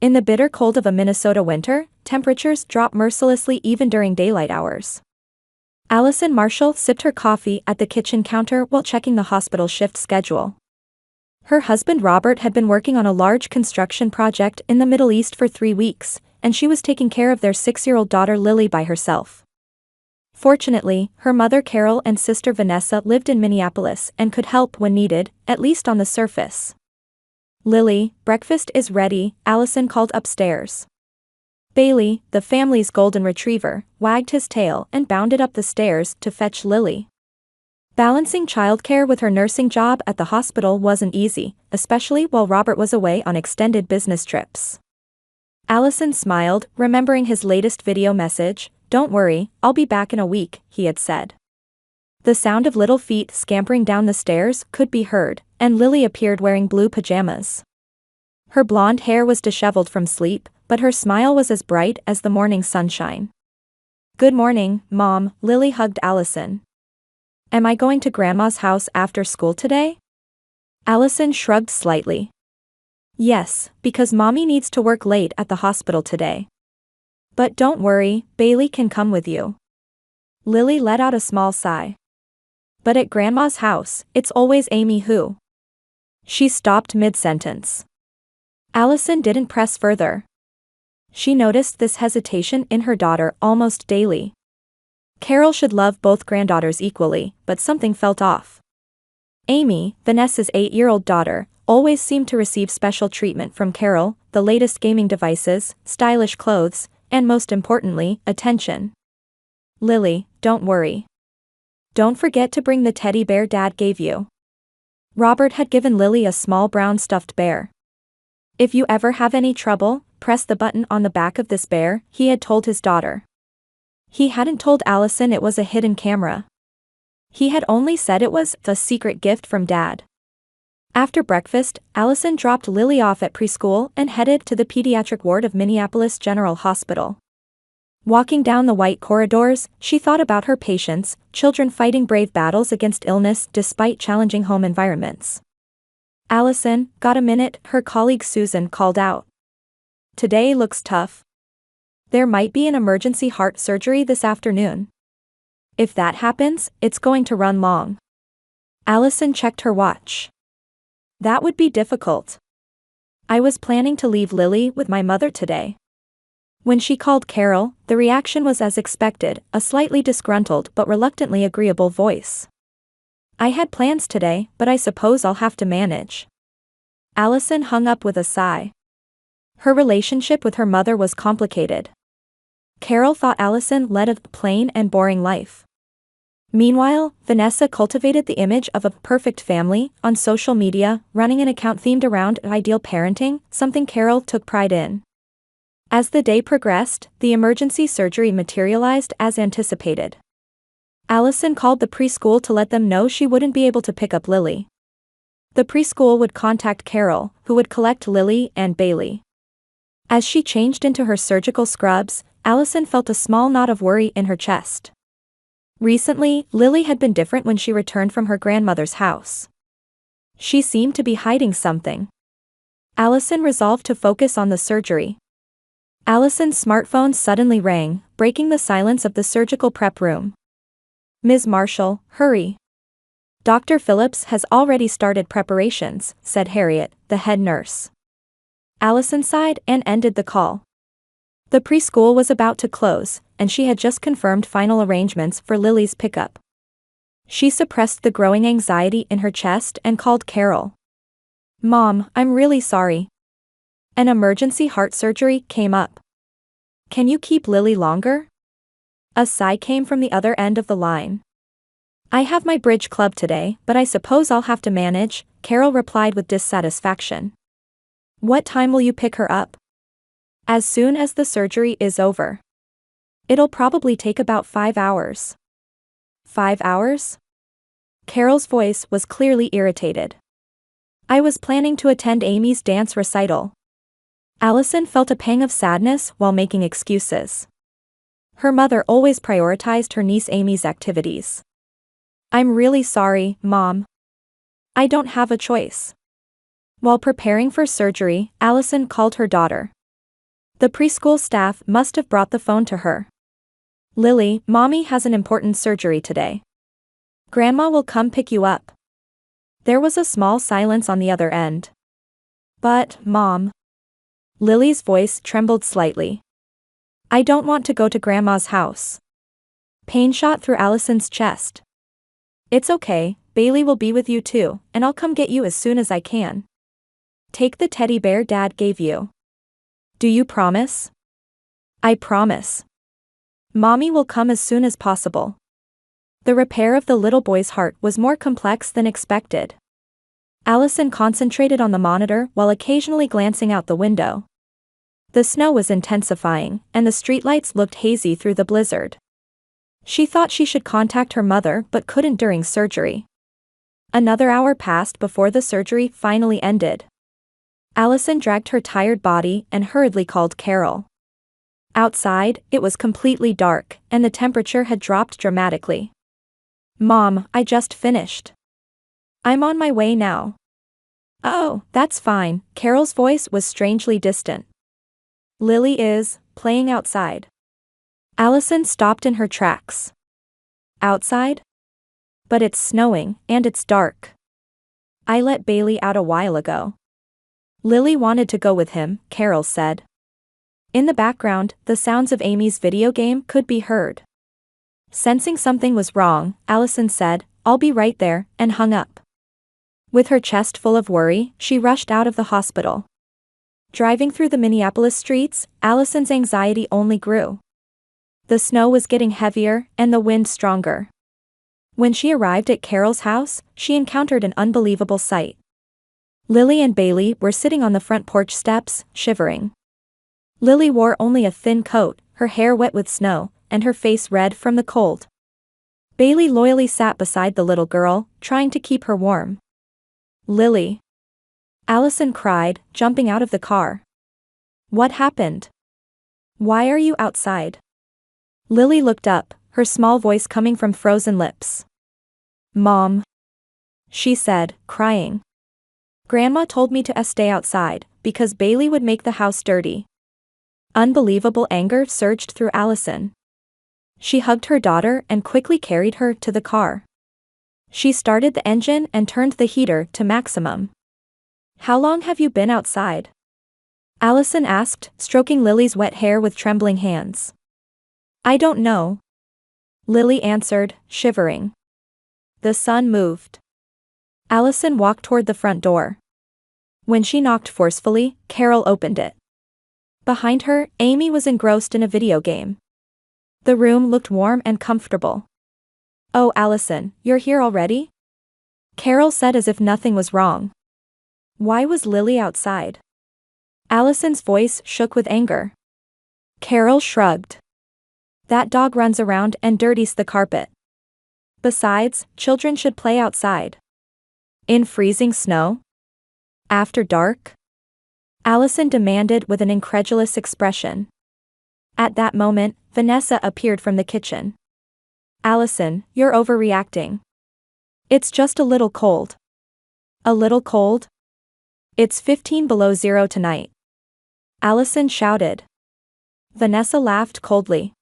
In the bitter cold of a Minnesota winter, temperatures drop mercilessly even during daylight hours. Allison Marshall sipped her coffee at the kitchen counter while checking the hospital shift schedule. Her husband Robert had been working on a large construction project in the Middle East for 3 weeks, and she was taking care of their 6-year-old daughter Lily by herself. Fortunately, her mother Carol and sister Vanessa lived in Minneapolis and could help when needed, at least on the surface. "Lily, breakfast is ready," Allison called upstairs. Bailey, the family's golden retriever, wagged his tail and bounded up the stairs to fetch Lily. Balancing childcare with her nursing job at the hospital wasn't easy, especially while Robert was away on extended business trips. Allison smiled, remembering his latest video message. "Don't worry, I'll be back in a week," he had said. The sound of little feet scampering down the stairs could be heard, and Lily appeared wearing blue pajamas. Her blonde hair was disheveled from sleep, but her smile was as bright as the morning sunshine. "Good morning, Mom," Lily hugged Allison. "Am I going to Grandma's house after school today?" Allison shrugged slightly. "Yes, because Mommy needs to work late at the hospital today. But don't worry, Bailey can come with you." Lily let out a small sigh. "But at Grandma's house, it's always Amy who..." She stopped mid-sentence. Allison didn't press further. She noticed this hesitation in her daughter almost daily. Carol should love both granddaughters equally, but something felt off. Amy, Vanessa's 8-year-old daughter, always seemed to receive special treatment from Carol, the latest gaming devices, stylish clothes, and most importantly, attention. "Lily, don't worry. Don't forget to bring the teddy bear Dad gave you." Robert had given Lily a small brown stuffed bear. "If you ever have any trouble, press the button on the back of this bear," he had told his daughter. He hadn't told Allison it was a hidden camera. He had only said it was a secret gift from Dad. After breakfast, Allison dropped Lily off at preschool and headed to the pediatric ward of Minneapolis General Hospital. Walking down the white corridors, she thought about her patients, children fighting brave battles against illness despite challenging home environments. "Allison, got a minute?" her colleague Susan called out. "Today looks tough. There might be an emergency heart surgery this afternoon. If that happens, it's going to run long." Allison checked her watch. "That would be difficult. I was planning to leave Lily with my mother today." When she called Carol, the reaction was as expected, a slightly disgruntled but reluctantly agreeable voice. "I had plans today, but I suppose I'll have to manage." Allison hung up with a sigh. Her relationship with her mother was complicated. Carol thought Allison led a plain and boring life. Meanwhile, Vanessa cultivated the image of a perfect family on social media, running an account themed around ideal parenting, something Carol took pride in. As the day progressed, the emergency surgery materialized as anticipated. Allison called the preschool to let them know she wouldn't be able to pick up Lily. The preschool would contact Carol, who would collect Lily and Bailey. As she changed into her surgical scrubs, Allison felt a small knot of worry in her chest. Recently, Lily had been different when she returned from her grandmother's house. She seemed to be hiding something. Allison resolved to focus on the surgery. Allison's smartphone suddenly rang, breaking the silence of the surgical prep room. "Ms. Marshall, hurry. Dr. Phillips has already started preparations," said Harriet, the head nurse. Allison sighed and ended the call. The preschool was about to close, and she had just confirmed final arrangements for Lily's pickup. She suppressed the growing anxiety in her chest and called Carol. "Mom, I'm really sorry. An emergency heart surgery came up. Can you keep Lily longer?" A sigh came from the other end of the line. "I have my bridge club today, but I suppose I'll have to manage," Carol replied with dissatisfaction. "What time will you pick her up?" "As soon as the surgery is over. It'll probably take about 5 hours." 5 hours? Carol's voice was clearly irritated. "I was planning to attend Amy's dance recital." Allison felt a pang of sadness while making excuses. Her mother always prioritized her niece Amy's activities. "I'm really sorry, Mom. I don't have a choice." While preparing for surgery, Allison called her daughter. The preschool staff must have brought the phone to her. Lily, Mommy has an important surgery today. Grandma will come pick you up. There was a small silence on the other end. But, Mom. Lily's voice trembled slightly. I don't want to go to Grandma's house. Pain shot through Allison's chest. It's okay, Bailey will be with you too, and I'll come get you as soon as I can. Take the teddy bear Dad gave you. Do you promise? I promise. Mommy will come as soon as possible. The repair of the little boy's heart was more complex than expected. Allison concentrated on the monitor while occasionally glancing out the window. The snow was intensifying, and the streetlights looked hazy through the blizzard. She thought she should contact her mother but couldn't during surgery. Another hour passed before the surgery finally ended. Allison dragged her tired body and hurriedly called Carol. Outside, it was completely dark, and the temperature had dropped dramatically. Mom, I just finished. I'm on my way now. Oh, that's fine, Carol's voice was strangely distant. Lily is playing outside. Allison stopped in her tracks. Outside? But it's snowing, and it's dark. I let Bailey out a while ago. Lily wanted to go with him, Carol said. In the background, the sounds of Amy's video game could be heard. Sensing something was wrong, Allison said, I'll be right there, and hung up. With her chest full of worry, she rushed out of the hospital. Driving through the Minneapolis streets, Allison's anxiety only grew. The snow was getting heavier, and the wind stronger. When she arrived at Carol's house, she encountered an unbelievable sight. Lily and Bailey were sitting on the front porch steps, shivering. Lily wore only a thin coat, her hair wet with snow, and her face red from the cold. Bailey loyally sat beside the little girl, trying to keep her warm. Lily. Allison cried, jumping out of the car. What happened? Why are you outside? Lily looked up, her small voice coming from frozen lips. Mom. She said, crying. Grandma told me to stay outside, because Bailey would make the house dirty. Unbelievable anger surged through Allison. She hugged her daughter and quickly carried her to the car. She started the engine and turned the heater to maximum. How long have you been outside? Allison asked, stroking Lily's wet hair with trembling hands. I don't know. Lily answered, shivering. The sun moved. Allison walked toward the front door. When she knocked forcefully, Carol opened it. Behind her, Amy was engrossed in a video game. The room looked warm and comfortable. Oh, Allison, you're here already? Carol said as if nothing was wrong. Why was Lily outside? Allison's voice shook with anger. Carol shrugged. That dog runs around and dirties the carpet. Besides, children should play outside. In freezing snow? After dark? Allison demanded with an incredulous expression. At that moment, Vanessa appeared from the kitchen. Allison, you're overreacting. It's just a little cold. A little cold? It's 15 below zero tonight. Allison shouted. Vanessa laughed coldly.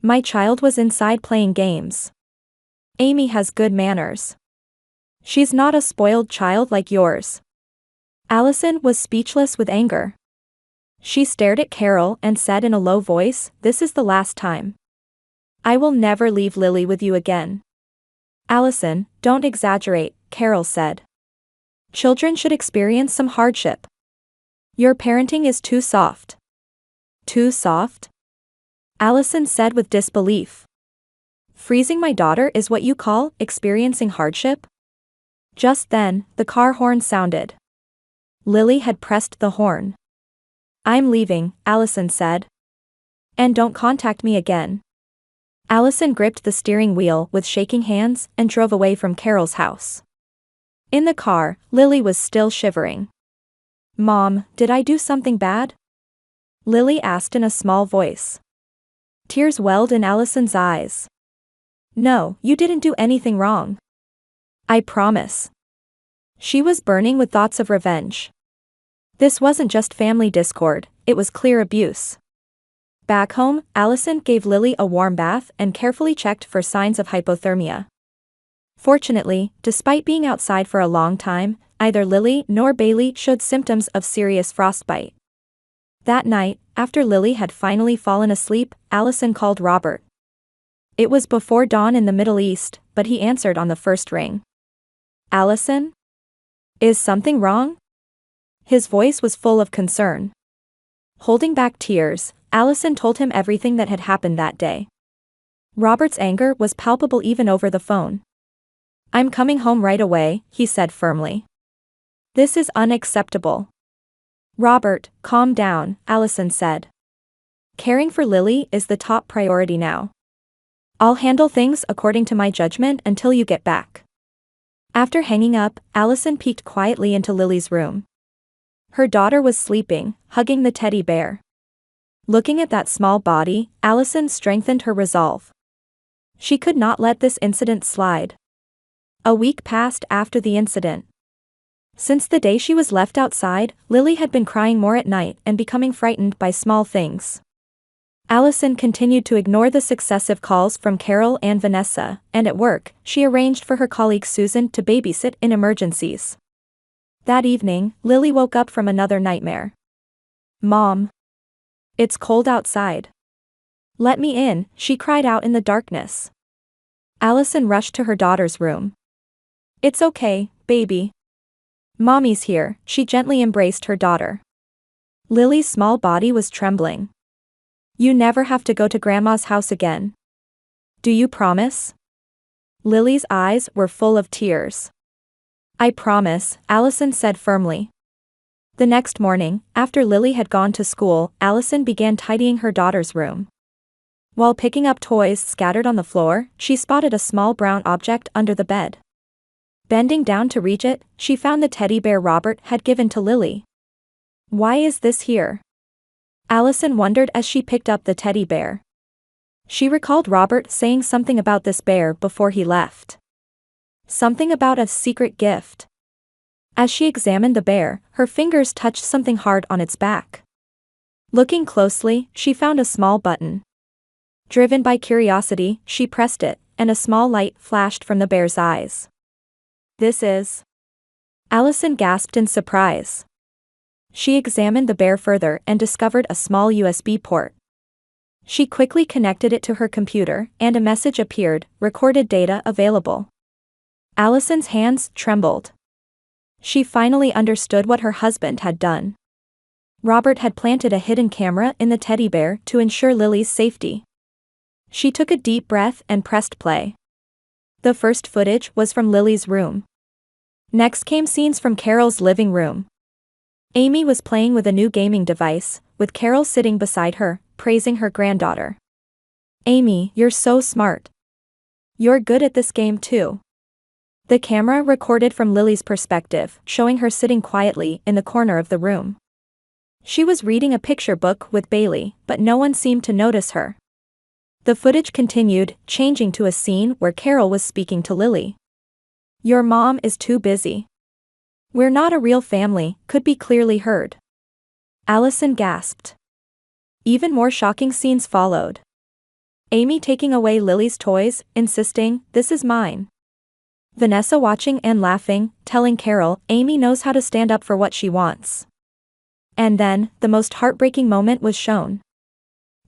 My child was inside playing games. Amy has good manners. She's not a spoiled child like yours. Allison was speechless with anger. She stared at Carol and said in a low voice, this is the last time. I will never leave Lily with you again. Allison, don't exaggerate, Carol said. Children should experience some hardship. Your parenting is too soft. Too soft? Allison said with disbelief. Freezing my daughter is what you call experiencing hardship? Just then, the car horn sounded. Lily had pressed the horn. I'm leaving, Allison said. And don't contact me again. Allison gripped the steering wheel with shaking hands and drove away from Carol's house. In the car, Lily was still shivering. Mom, did I do something bad? Lily asked in a small voice. Tears welled in Allison's eyes. No, you didn't do anything wrong. I promise. She was burning with thoughts of revenge. This wasn't just family discord, it was clear abuse. Back home, Allison gave Lily a warm bath and carefully checked for signs of hypothermia. Fortunately, despite being outside for a long time, neither Lily nor Bailey showed symptoms of serious frostbite. That night, after Lily had finally fallen asleep, Allison called Robert. It was before dawn in the Middle East, but he answered on the first ring. "Allison? Is something wrong?" His voice was full of concern. Holding back tears, Allison told him everything that had happened that day. Robert's anger was palpable even over the phone. "I'm coming home right away," he said firmly. "This is unacceptable." "Robert, calm down," Allison said. "Caring for Lily is the top priority now. I'll handle things according to my judgment until you get back." After hanging up, Allison peeked quietly into Lily's room. Her daughter was sleeping, hugging the teddy bear. Looking at that small body, Allison strengthened her resolve. She could not let this incident slide. A week passed after the incident. Since the day she was left outside, Lily had been crying more at night and becoming frightened by small things. Allison continued to ignore the successive calls from Carol and Vanessa, and at work, she arranged for her colleague Susan to babysit in emergencies. That evening, Lily woke up from another nightmare. "Mom. It's cold outside. Let me in," she cried out in the darkness. Allison rushed to her daughter's room. "It's okay, baby. Mommy's here," she gently embraced her daughter. Lily's small body was trembling. "You never have to go to Grandma's house again. Do you promise?" Lily's eyes were full of tears. "I promise," Allison said firmly. The next morning, after Lily had gone to school, Allison began tidying her daughter's room. While picking up toys scattered on the floor, she spotted a small brown object under the bed. Bending down to reach it, she found the teddy bear Robert had given to Lily. "Why is this here?" Allison wondered as she picked up the teddy bear. She recalled Robert saying something about this bear before he left. Something about a secret gift. As she examined the bear, her fingers touched something hard on its back. Looking closely, she found a small button. Driven by curiosity, she pressed it, and a small light flashed from the bear's eyes. "This is..." Allison gasped in surprise. She examined the bear further and discovered a small USB port. She quickly connected it to her computer, and a message appeared, "Recorded data available." Allison's hands trembled. She finally understood what her husband had done. Robert had planted a hidden camera in the teddy bear to ensure Lily's safety. She took a deep breath and pressed play. The first footage was from Lily's room. Next came scenes from Carol's living room. Amy was playing with a new gaming device, with Carol sitting beside her, praising her granddaughter. "Amy, you're so smart. You're good at this game too." The camera recorded from Lily's perspective, showing her sitting quietly in the corner of the room. She was reading a picture book with Bailey, but no one seemed to notice her. The footage continued, changing to a scene where Carol was speaking to Lily. "Your mom is too busy. We're not a real family," could be clearly heard. Allison gasped. Even more shocking scenes followed. Amy taking away Lily's toys, insisting, "This is mine." Vanessa watching and laughing, telling Carol, Amy knows how to stand up for what she wants. And then, the most heartbreaking moment was shown.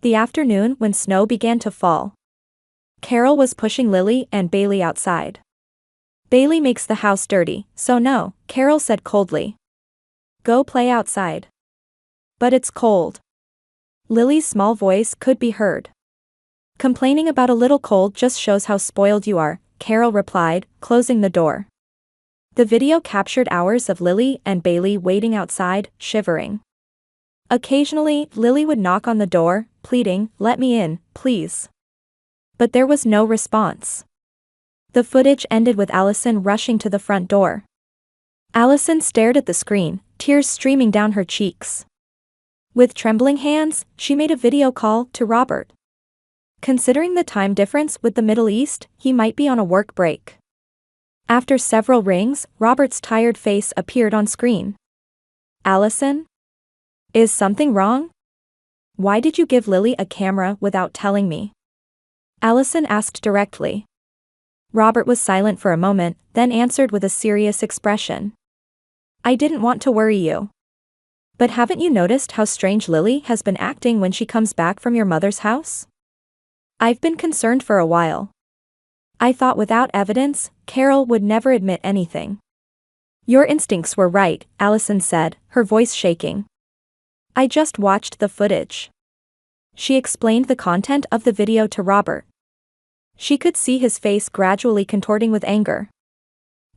The afternoon when snow began to fall. Carol was pushing Lily and Bailey outside. "Bailey makes the house dirty, so no," Carol said coldly. "Go play outside." "But it's cold." Lily's small voice could be heard. "Complaining about a little cold just shows how spoiled you are," Carol replied, closing the door. The video captured hours of Lily and Bailey waiting outside, shivering. Occasionally, Lily would knock on the door, pleading, "Let me in, please." But there was no response. The footage ended with Allison rushing to the front door. Allison stared at the screen, tears streaming down her cheeks. With trembling hands, she made a video call to Robert. Considering the time difference with the Middle East, he might be on a work break. After several rings, Robert's tired face appeared on screen. "Allison?" Is something wrong? Why did you give Lily a camera without telling me? Allison asked directly. Robert was silent for a moment, then answered with a serious expression. I didn't want to worry you. But haven't you noticed how strange Lily has been acting when she comes back from your mother's house? I've been concerned for a while. I thought without evidence, Carol would never admit anything. Your instincts were right, Allison said, her voice shaking. I just watched the footage. She explained the content of the video to Robert. She could see his face gradually contorting with anger.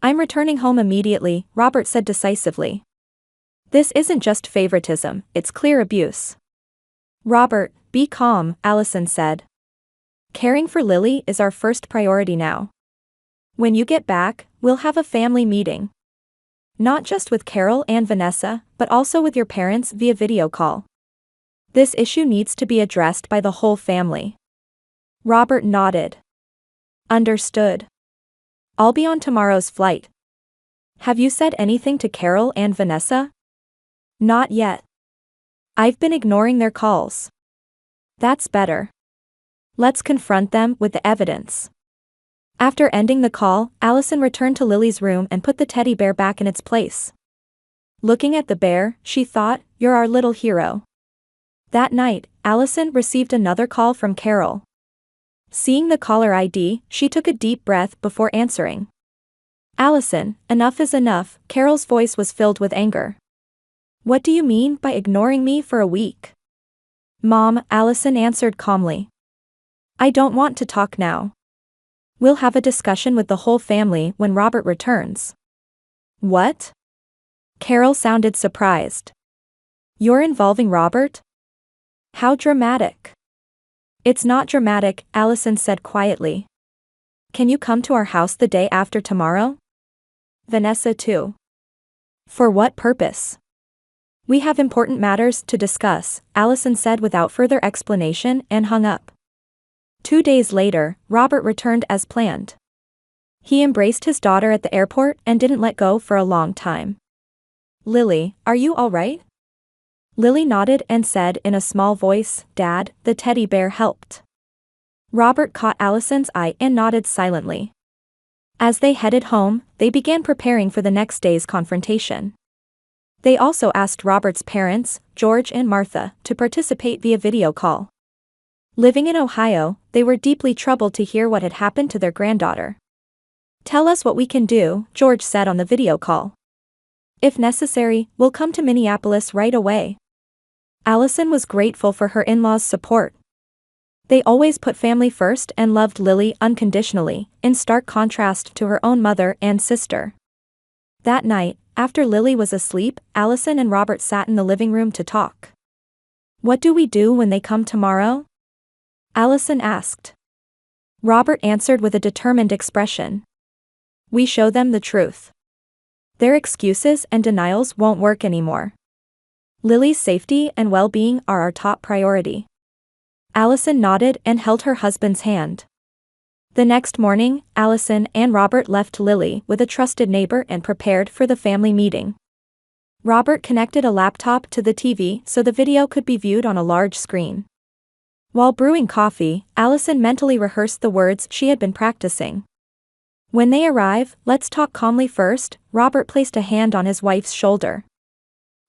I'm returning home immediately, Robert said decisively. This isn't just favoritism, it's clear abuse. Robert, be calm, Allison said. Caring for Lily is our first priority now. When you get back, we'll have a family meeting. Not just with Carol and Vanessa, but also with your parents via video call. This issue needs to be addressed by the whole family. Robert nodded. Understood. I'll be on tomorrow's flight. Have you said anything to Carol and Vanessa? Not yet. I've been ignoring their calls. That's better. Let's confront them with the evidence. After ending the call, Allison returned to Lily's room and put the teddy bear back in its place. Looking at the bear, she thought, you're our little hero. That night, Allison received another call from Carol. Seeing the caller ID, she took a deep breath before answering. Allison, enough is enough, Carol's voice was filled with anger. What do you mean by ignoring me for a week? Mom, Allison answered calmly. I don't want to talk now. We'll have a discussion with the whole family when Robert returns. What? Carol sounded surprised. You're involving Robert? How dramatic. It's not dramatic, Allison said quietly. Can you come to our house the day after tomorrow? Vanessa too. For what purpose? We have important matters to discuss, Allison said without further explanation and hung up. 2 days later, Robert returned as planned. He embraced his daughter at the airport and didn't let go for a long time. Lily, are you all right? Lily nodded and said in a small voice, Dad, the teddy bear helped. Robert caught Allison's eye and nodded silently. As they headed home, they began preparing for the next day's confrontation. They also asked Robert's parents, George and Martha, to participate via video call. Living in Ohio, they were deeply troubled to hear what had happened to their granddaughter. Tell us what we can do, George said on the video call. If necessary, we'll come to Minneapolis right away. Allison was grateful for her in-laws' support. They always put family first and loved Lily unconditionally, in stark contrast to her own mother and sister. That night, after Lily was asleep, Allison and Robert sat in the living room to talk. What do we do when they come tomorrow? Allison asked. Robert answered with a determined expression. We show them the truth. Their excuses and denials won't work anymore. Lily's safety and well-being are our top priority. Allison nodded and held her husband's hand. The next morning, Allison and Robert left Lily with a trusted neighbor and prepared for the family meeting. Robert connected a laptop to the TV so the video could be viewed on a large screen. While brewing coffee, Allison mentally rehearsed the words she had been practicing. When they arrive, let's talk calmly first, Robert placed a hand on his wife's shoulder.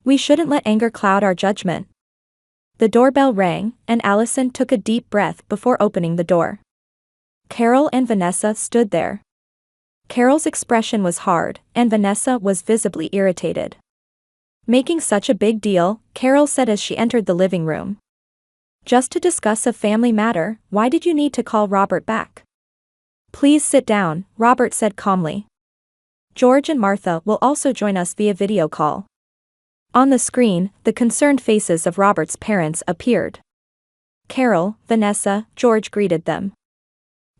We shouldn't let anger cloud our judgment. The doorbell rang, and Allison took a deep breath before opening the door. Carol and Vanessa stood there. Carol's expression was hard, and Vanessa was visibly irritated. Making such a big deal, Carol said as she entered the living room. Just to discuss a family matter, why did you need to call Robert back? Please sit down, Robert said calmly. George and Martha will also join us via video call. On the screen, the concerned faces of Robert's parents appeared. Carol, Vanessa, George greeted them.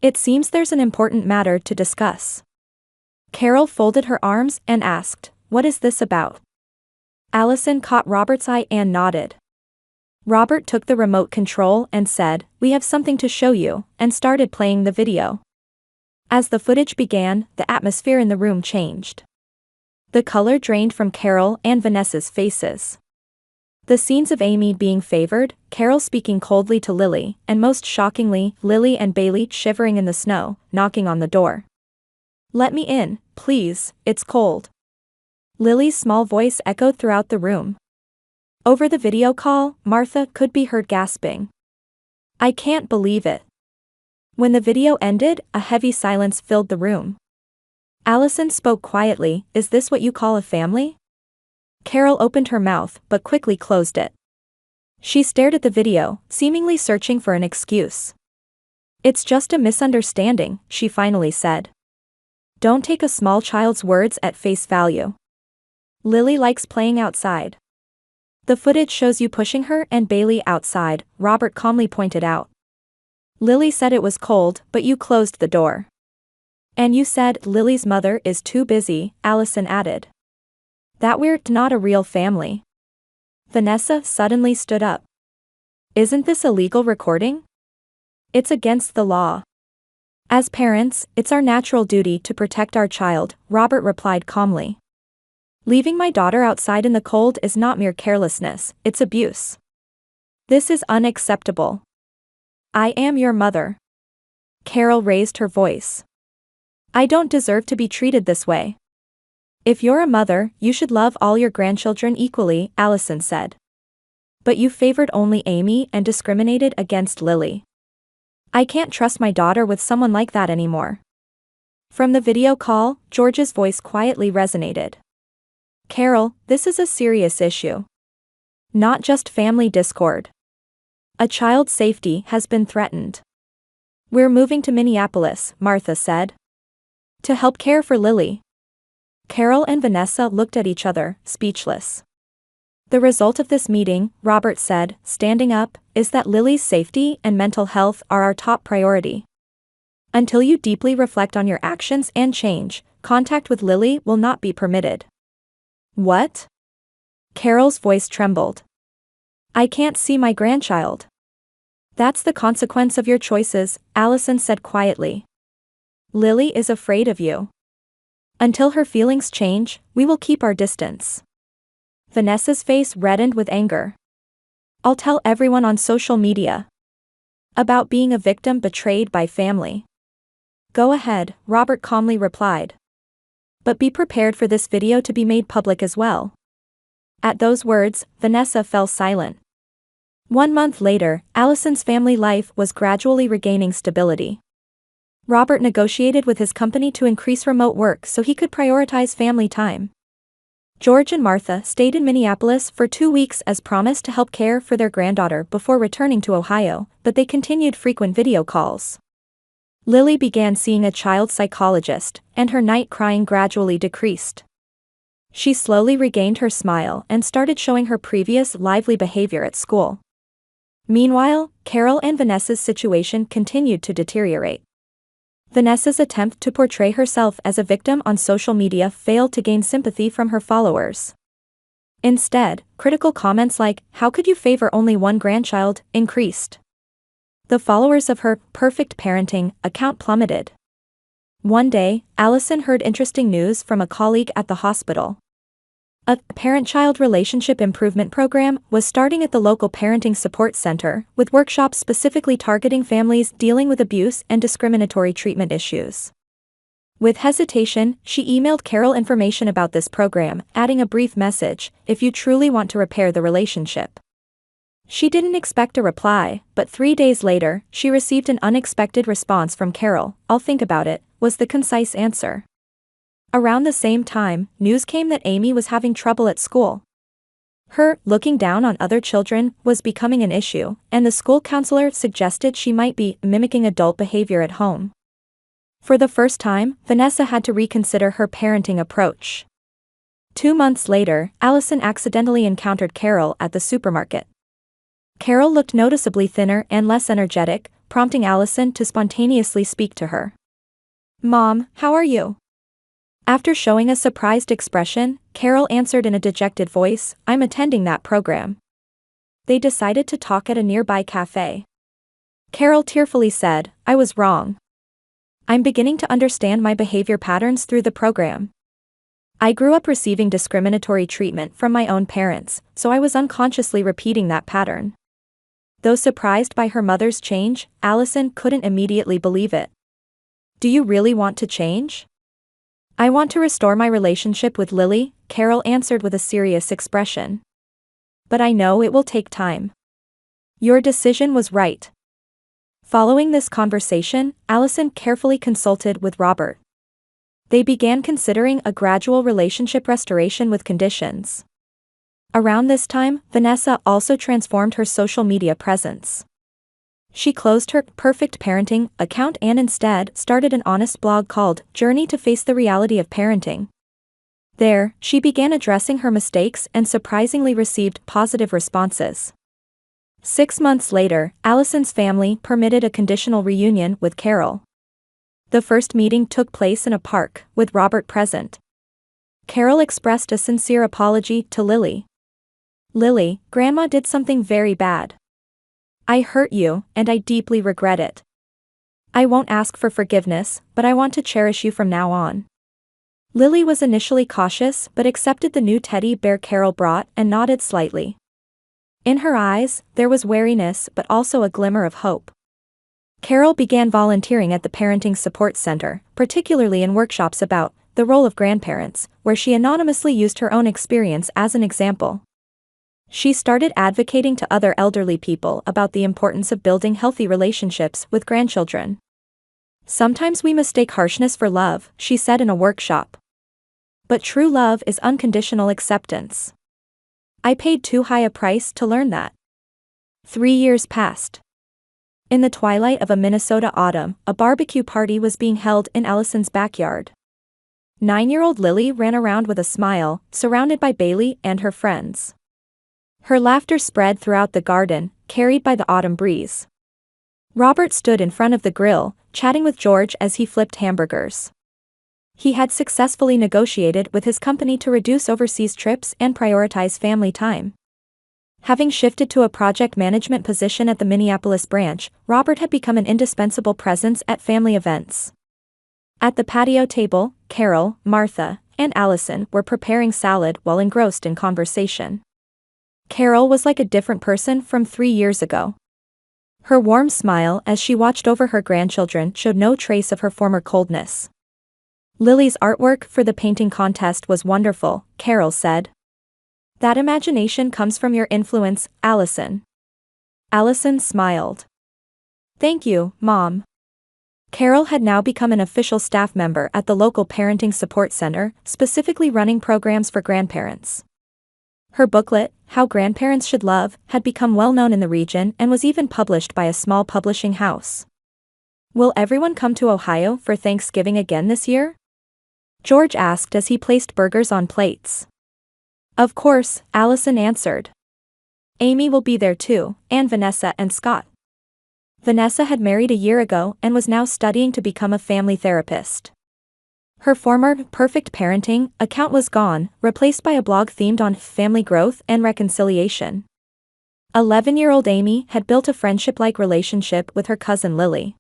It seems there's an important matter to discuss. Carol folded her arms and asked, what is this about? Allison caught Robert's eye and nodded. Robert took the remote control and said, we have something to show you, and started playing the video. As the footage began, the atmosphere in the room changed. The color drained from Carol and Vanessa's faces. The scenes of Amy being favored, Carol speaking coldly to Lily, and most shockingly, Lily and Bailey shivering in the snow, knocking on the door. "Let me in, please, it's cold." Lily's small voice echoed throughout the room. Over the video call, Martha could be heard gasping. "I can't believe it." When the video ended, a heavy silence filled the room. Allison spoke quietly, "Is this what you call a family?" Carol opened her mouth, but quickly closed it. She stared at the video, seemingly searching for an excuse. "It's just a misunderstanding," she finally said. "Don't take a small child's words at face value. Lily likes playing outside." "The footage shows you pushing her and Bailey outside," Robert calmly pointed out. "Lily said it was cold, but you closed the door." "And you said Lily's mother is too busy," Allison added. "That we're not a real family." Vanessa suddenly stood up. "Isn't this a legal recording?" "It's against the law. As parents, it's our natural duty to protect our child," Robert replied calmly. "Leaving my daughter outside in the cold is not mere carelessness, it's abuse. This is unacceptable. I am your mother." Carol raised her voice. "I don't deserve to be treated this way. If you're a mother, you should love all your grandchildren equally," Allison said. "But you favored only Amy and discriminated against Lily. I can't trust my daughter with someone like that anymore." From the video call, George's voice quietly resonated. "Carol, this is a serious issue. Not just family discord. A child's safety has been threatened. We're moving to Minneapolis," Martha said, "to help care for Lily." Carol and Vanessa looked at each other, speechless. "The result of this meeting," Robert said, standing up, "is that Lily's safety and mental health are our top priority. Until you deeply reflect on your actions and change, contact with Lily will not be permitted." "What?" Carol's voice trembled. "I can't see my grandchild." "That's the consequence of your choices," Allison said quietly. "Lily is afraid of you. Until her feelings change, we will keep our distance." Vanessa's face reddened with anger. "I'll tell everyone on social media about being a victim betrayed by family." "Go ahead," Robert calmly replied. "But be prepared for this video to be made public as well." At those words, Vanessa fell silent. 1 month later, Allison's family life was gradually regaining stability. Robert negotiated with his company to increase remote work so he could prioritize family time. George and Martha stayed in Minneapolis for 2 weeks as promised to help care for their granddaughter before returning to Ohio, but they continued frequent video calls. Lily began seeing a child psychologist, and her night crying gradually decreased. She slowly regained her smile and started showing her previous lively behavior at school. Meanwhile, Carol and Vanessa's situation continued to deteriorate. Vanessa's attempt to portray herself as a victim on social media failed to gain sympathy from her followers. Instead, critical comments like, "How could you favor only one grandchild?" increased. The followers of her perfect parenting account plummeted. One day, Allison heard interesting news from a colleague at the hospital. A parent-child relationship improvement program was starting at the local parenting support center, with workshops specifically targeting families dealing with abuse and discriminatory treatment issues. With hesitation, she emailed Carol information about this program, adding a brief message, "If you truly want to repair the relationship." She didn't expect a reply, but 3 days later, she received an unexpected response from Carol. "I'll think about it," was the concise answer. Around the same time, news came that Amy was having trouble at school. Her looking down on other children was becoming an issue, and the school counselor suggested she might be mimicking adult behavior at home. For the first time, Vanessa had to reconsider her parenting approach. 2 months later, Allison accidentally encountered Carol at the supermarket. Carol looked noticeably thinner and less energetic, prompting Allison to spontaneously speak to her. "Mom, how are you?" After showing a surprised expression, Carol answered in a dejected voice, "I'm attending that program." They decided to talk at a nearby cafe. Carol tearfully said, "I was wrong. I'm beginning to understand my behavior patterns through the program." I grew up receiving discriminatory treatment from my own parents, so I was unconsciously repeating that pattern. Though surprised by her mother's change, Allison couldn't immediately believe it. Do you really want to change? I want to restore my relationship with Lily, Carol answered with a serious expression. But I know it will take time. Your decision was right. Following this conversation, Allison carefully consulted with Robert. They began considering a gradual relationship restoration with conditions. Around this time, Vanessa also transformed her social media presence. She closed her Perfect Parenting account and instead started an honest blog called Journey to Face the Reality of Parenting. There, she began addressing her mistakes and surprisingly received positive responses. 6 months later, Allison's family permitted a conditional reunion with Carol. The first meeting took place in a park, with Robert present. Carol expressed a sincere apology to Lily. Lily, Grandma did something very bad. I hurt you, and I deeply regret it. I won't ask for forgiveness, but I want to cherish you from now on. Lily was initially cautious but accepted the new teddy bear Carol brought and nodded slightly. In her eyes, there was wariness but also a glimmer of hope. Carol began volunteering at the Parenting Support Center, particularly in workshops about the role of grandparents, where she anonymously used her own experience as an example. She started advocating to other elderly people about the importance of building healthy relationships with grandchildren. Sometimes we mistake harshness for love, she said in a workshop. But true love is unconditional acceptance. I paid too high a price to learn that. 3 years passed. In the twilight of a Minnesota autumn, a barbecue party was being held in Allison's backyard. 9-year-old Lily ran around with a smile, surrounded by Bailey and her friends. Her laughter spread throughout the garden, carried by the autumn breeze. Robert stood in front of the grill, chatting with George as he flipped hamburgers. He had successfully negotiated with his company to reduce overseas trips and prioritize family time. Having shifted to a project management position at the Minneapolis branch, Robert had become an indispensable presence at family events. At the patio table, Carol, Martha, and Allison were preparing salad while engrossed in conversation. Carol was like a different person from 3 years ago. Her warm smile as she watched over her grandchildren showed no trace of her former coldness. Lily's artwork for the painting contest was wonderful, Carol said. That imagination comes from your influence, Allison. Allison smiled. Thank you, Mom. Carol had now become an official staff member at the local parenting support center, specifically running programs for grandparents. Her booklet, How Grandparents Should Love, had become well known in the region and was even published by a small publishing house. Will everyone come to Ohio for Thanksgiving again this year? George asked as he placed burgers on plates. Of course, Allison answered. Amy will be there too, and Vanessa and Scott. Vanessa had married a year ago and was now studying to become a family therapist. Her former Perfect Parenting account was gone, replaced by a blog themed on family growth and reconciliation. 11-year-old Amy had built a friendship-like relationship with her cousin Lily.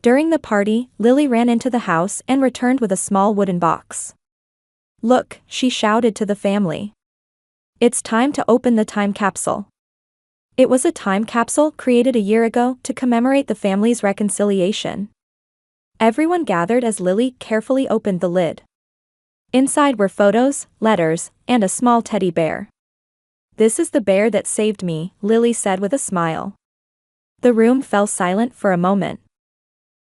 During the party, Lily ran into the house and returned with a small wooden box. Look, she shouted to the family. It's time to open the time capsule. It was a time capsule created a year ago to commemorate the family's reconciliation. Everyone gathered as Lily carefully opened the lid. Inside were photos, letters, and a small teddy bear. This is the bear that saved me, Lily said with a smile. The room fell silent for a moment.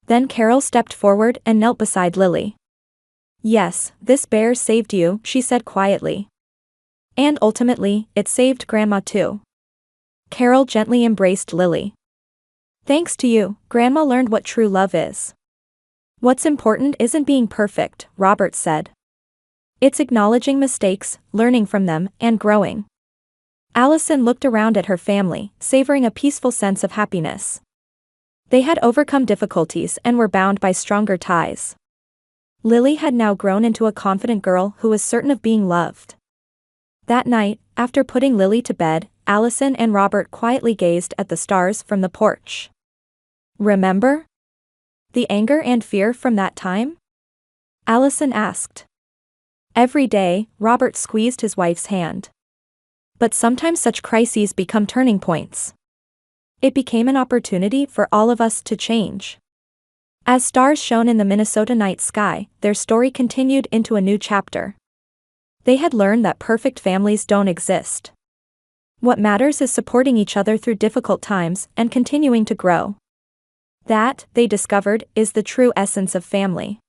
Then Carol stepped forward and knelt beside Lily. Yes, this bear saved you, she said quietly. And ultimately, it saved Grandma too. Carol gently embraced Lily. Thanks to you, Grandma learned what true love is. What's important isn't being perfect, Robert said. It's acknowledging mistakes, learning from them, and growing. Allison looked around at her family, savoring a peaceful sense of happiness. They had overcome difficulties and were bound by stronger ties. Lily had now grown into a confident girl who was certain of being loved. That night, after putting Lily to bed, Allison and Robert quietly gazed at the stars from the porch. Remember? The anger and fear from that time? Allison asked. Every day, Robert squeezed his wife's hand. But sometimes such crises become turning points. It became an opportunity for all of us to change. As stars shone in the Minnesota night sky, their story continued into a new chapter. They had learned that perfect families don't exist. What matters is supporting each other through difficult times and continuing to grow. That, they discovered, is the true essence of family.